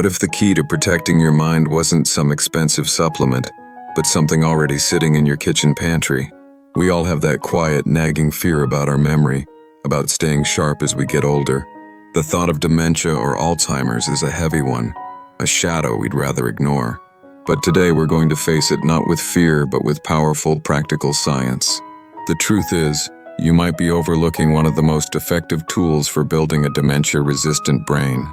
What if the key to protecting your mind wasn't some expensive supplement, but something already sitting in your kitchen pantry? We all have that quiet, nagging fear about our memory, about staying sharp as we get older. The thought of dementia or Alzheimer's is a heavy one, a shadow we'd rather ignore. But today we're going to face it not with fear, but with powerful, practical science. The truth is, you might be overlooking one of the most effective tools for building a dementia-resistant brain.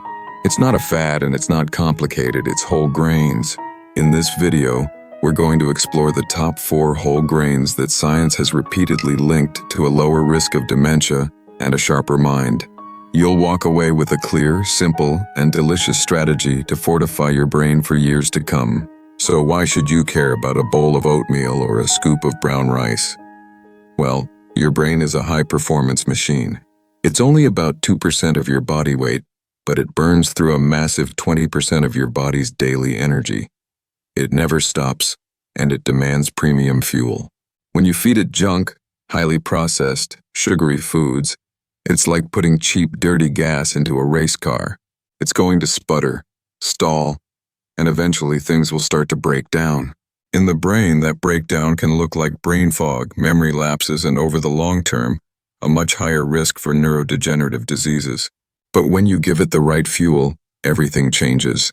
It's not a fad and it's not complicated, it's whole grains. In this video, we're going to explore the top 4 whole grains that science has repeatedly linked to a lower risk of dementia and a sharper mind. You'll walk away with a clear, simple, and delicious strategy to fortify your brain for years to come. So why should you care about a bowl of oatmeal or a scoop of brown rice? Well, your brain is a high-performance machine. It's only about 2% of your body weight, but it burns through a massive 20% of your body's daily energy. It never stops, and it demands premium fuel. When you feed it junk, highly processed, sugary foods, it's like putting cheap, dirty gas into a race car. It's going to sputter, stall, and eventually things will start to break down. In the brain, that breakdown can look like brain fog, memory lapses, and over the long term, a much higher risk for neurodegenerative diseases. But when you give it the right fuel, everything changes.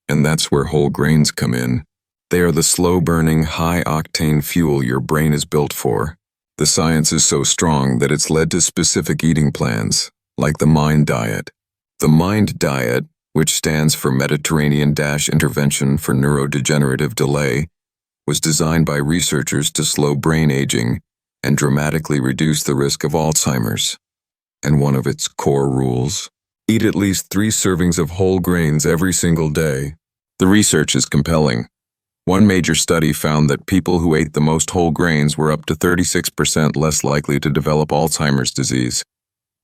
And that's where whole grains come in. They are the slow-burning, high-octane fuel your brain is built for. The science is so strong that it's led to specific eating plans, like the MIND diet. The MIND diet, which stands for Mediterranean-Intervention for Neurodegenerative Delay, was designed by researchers to slow brain aging and dramatically reduce the risk of Alzheimer's. And one of its core rules: eat at least 3 servings of whole grains every single day. The research is compelling. One major study found that people who ate the most whole grains were up to 36% less likely to develop Alzheimer's disease.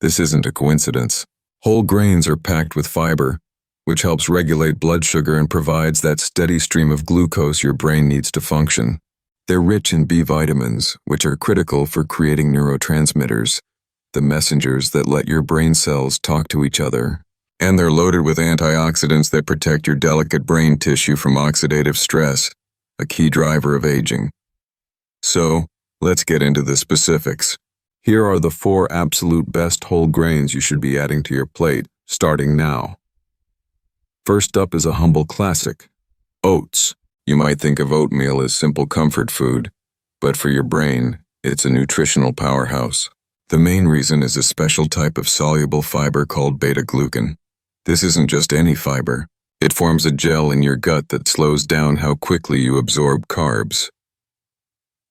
This isn't a coincidence. Whole grains are packed with fiber, which helps regulate blood sugar and provides that steady stream of glucose your brain needs to function. They're rich in B vitamins, which are critical for creating neurotransmitters, the messengers that let your brain cells talk to each other. And they're loaded with antioxidants that protect your delicate brain tissue from oxidative stress, a key driver of aging. So, let's get into the specifics. Here are the 4 absolute best whole grains you should be adding to your plate, starting now. First up is a humble classic: oats. You might think of oatmeal as simple comfort food, but for your brain, it's a nutritional powerhouse. The main reason is a special type of soluble fiber called beta-glucan. This isn't just any fiber. It forms a gel in your gut that slows down how quickly you absorb carbs.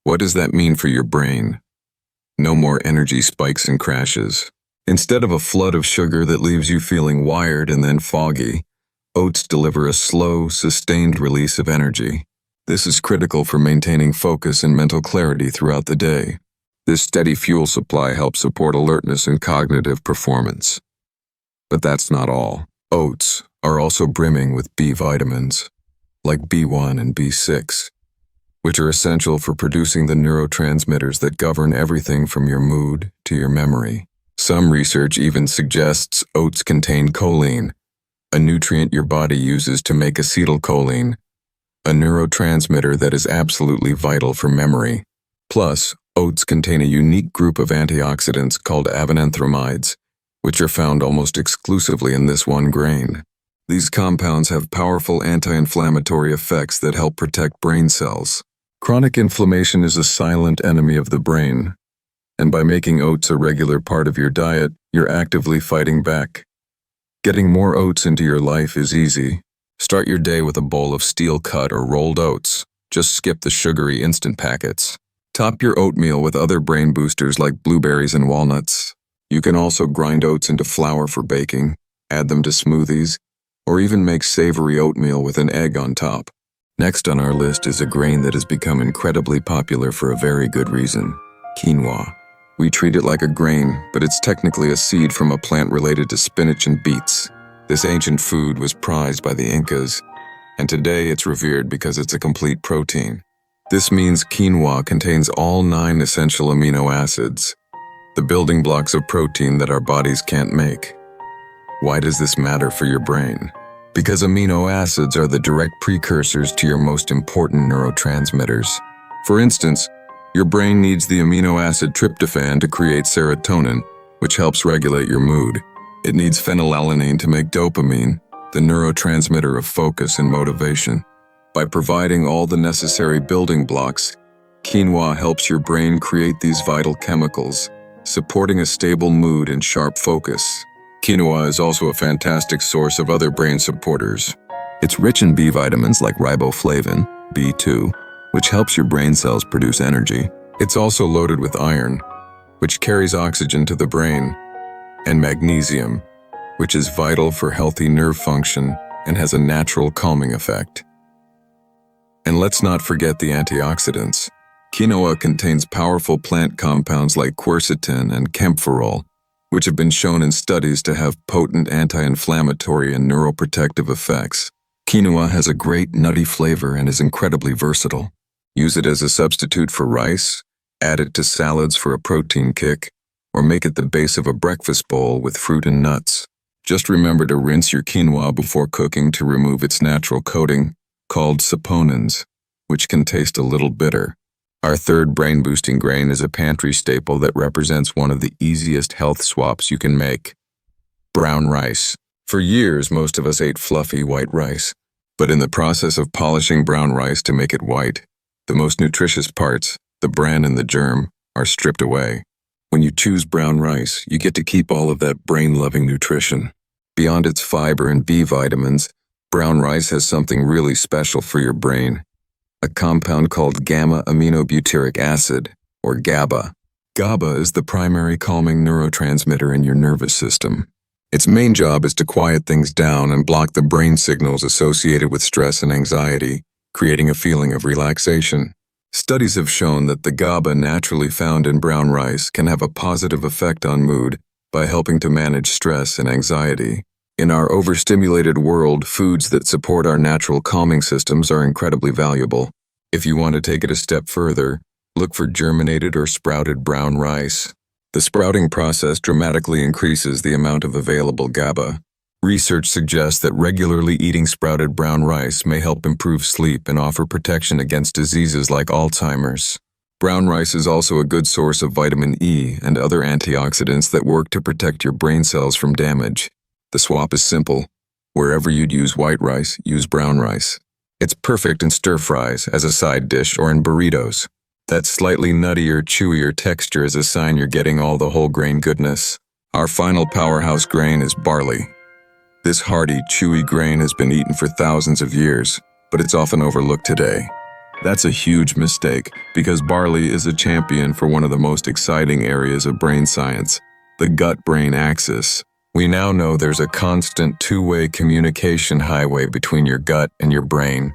What does that mean for your brain? No more energy spikes and crashes. Instead of a flood of sugar that leaves you feeling wired and then foggy, oats deliver a slow, sustained release of energy. This is critical for maintaining focus and mental clarity throughout the day. This steady fuel supply helps support alertness and cognitive performance. But that's not all. Oats are also brimming with B vitamins, like B1 and B6, which are essential for producing the neurotransmitters that govern everything from your mood to your memory. Some research even suggests oats contain choline, a nutrient your body uses to make acetylcholine, a neurotransmitter that is absolutely vital for memory. Plus, oats contain a unique group of antioxidants called avenanthramides, which are found almost exclusively in this one grain. These compounds have powerful anti-inflammatory effects that help protect brain cells. Chronic inflammation is a silent enemy of the brain, and by making oats a regular part of your diet, you're actively fighting back. Getting more oats into your life is easy. Start your day with a bowl of steel-cut or rolled oats. Just skip the sugary instant packets. Top your oatmeal with other brain boosters like blueberries and walnuts. You can also grind oats into flour for baking, add them to smoothies, or even make savory oatmeal with an egg on top. Next on our list is a grain that has become incredibly popular for a very good reason: quinoa. We treat it like a grain, but it's technically a seed from a plant related to spinach and beets. This ancient food was prized by the Incas, and today it's revered because it's a complete protein. This means quinoa contains all 9 essential amino acids, the building blocks of protein that our bodies can't make. Why does this matter for your brain? because amino acids are the direct precursors to your most important neurotransmitters. For instance, your brain needs the amino acid tryptophan to create serotonin, which helps regulate your mood. It needs phenylalanine to make dopamine, the neurotransmitter of focus and motivation. By providing all the necessary building blocks, quinoa helps your brain create these vital chemicals, supporting a stable mood and sharp focus. Quinoa is also a fantastic source of other brain supporters. It's rich in B vitamins like riboflavin, B2, which helps your brain cells produce energy. It's also loaded with iron, which carries oxygen to the brain, and magnesium, which is vital for healthy nerve function and has a natural calming effect. And let's not forget the antioxidants. Quinoa contains powerful plant compounds like quercetin and kaempferol, which have been shown in studies to have potent anti-inflammatory and neuroprotective effects. Quinoa has a great nutty flavor and is incredibly versatile. Use it as a substitute for rice, add it to salads for a protein kick, or make it the base of a breakfast bowl with fruit and nuts. Just remember to rinse your quinoa before cooking to remove its natural coating, called saponins, which can taste a little bitter. Our third brain-boosting grain is a pantry staple that represents one of the easiest health swaps you can make: brown rice. For years, most of us ate fluffy white rice, but in the process of polishing brown rice to make it white, the most nutritious parts, the bran and the germ, are stripped away. When you choose brown rice, you get to keep all of that brain-loving nutrition. Beyond its fiber and B vitamins, brown rice has something really special for your brain: a compound called gamma-aminobutyric acid, or GABA. GABA is the primary calming neurotransmitter in your nervous system. Its main job is to quiet things down and block the brain signals associated with stress and anxiety, creating a feeling of relaxation. Studies have shown that the GABA naturally found in brown rice can have a positive effect on mood by helping to manage stress and anxiety. In our overstimulated world, foods that support our natural calming systems are incredibly valuable. If you want to take it a step further, look for germinated or sprouted brown rice. The sprouting process dramatically increases the amount of available GABA. Research suggests that regularly eating sprouted brown rice may help improve sleep and offer protection against diseases like Alzheimer's. Brown rice is also a good source of vitamin E and other antioxidants that work to protect your brain cells from damage. The swap is simple. Wherever you'd use white rice, use brown rice. It's perfect in stir-fries, as a side dish, or in burritos. That slightly nuttier, chewier texture is a sign you're getting all the whole grain goodness. Our final powerhouse grain is barley. This hearty, chewy grain has been eaten for thousands of years, but it's often overlooked today. That's a huge mistake, because barley is a champion for one of the most exciting areas of brain science, the gut-brain axis. We now know there's a constant two-way communication highway between your gut and your brain.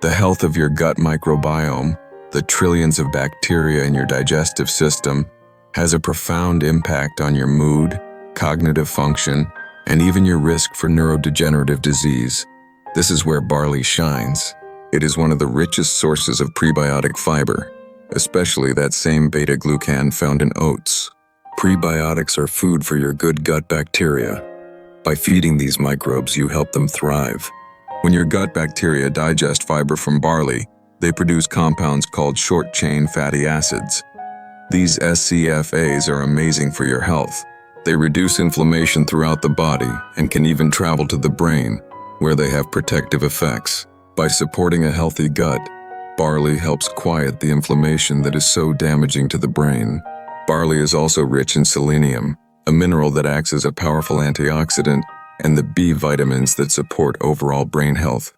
The health of your gut microbiome, the trillions of bacteria in your digestive system, has a profound impact on your mood, cognitive function, and even your risk for neurodegenerative disease. This is where barley shines. It is one of the richest sources of prebiotic fiber, especially that same beta-glucan found in oats. Prebiotics are food for your good gut bacteria. By feeding these microbes, you help them thrive. When your gut bacteria digest fiber from barley, they produce compounds called short-chain fatty acids. These SCFAs are amazing for your health. They reduce inflammation throughout the body and can even travel to the brain, where they have protective effects. By supporting a healthy gut, barley helps quiet the inflammation that is so damaging to the brain. Barley is also rich in selenium, a mineral that acts as a powerful antioxidant, and the B vitamins that support overall brain health.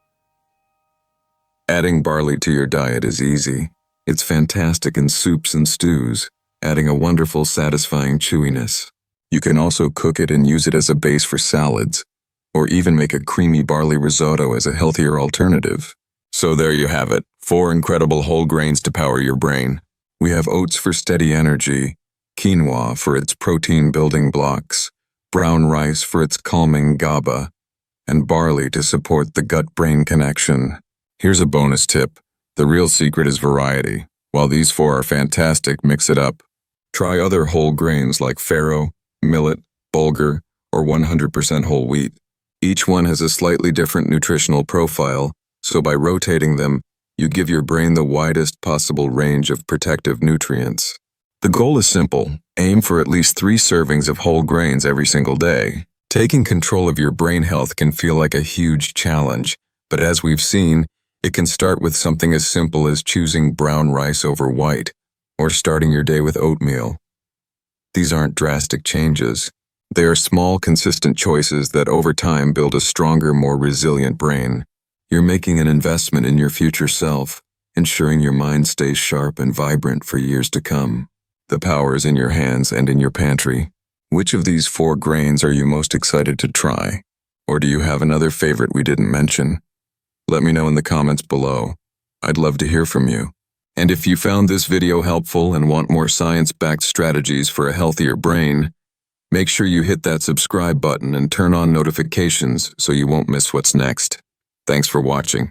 Adding barley to your diet is easy. It's fantastic in soups and stews, adding a wonderful, satisfying chewiness. You can also cook it and use it as a base for salads, or even make a creamy barley risotto as a healthier alternative. So there you have it, 4 incredible whole grains to power your brain. We have oats for steady energy, quinoa for its protein-building blocks, brown rice for its calming GABA, and barley to support the gut-brain connection. Here's a bonus tip. The real secret is variety. While these 4 are fantastic, mix it up. Try other whole grains like farro, millet, bulgur, or 100% whole wheat. Each one has a slightly different nutritional profile, so by rotating them, you give your brain the widest possible range of protective nutrients. The goal is simple. Aim for at least 3 servings of whole grains every single day. Taking control of your brain health can feel like a huge challenge, but as we've seen, it can start with something as simple as choosing brown rice over white, or starting your day with oatmeal. These aren't drastic changes. They are small, consistent choices that over time build a stronger, more resilient brain. You're making an investment in your future self, ensuring your mind stays sharp and vibrant for years to come. The power is in your hands and in your pantry. Which of these 4 grains are you most excited to try? Or do you have another favorite we didn't mention? Let me know in the comments below. I'd love to hear from you. And if you found this video helpful and want more science-backed strategies for a healthier brain, make sure you hit that subscribe button and turn on notifications so you won't miss what's next. Thanks for watching.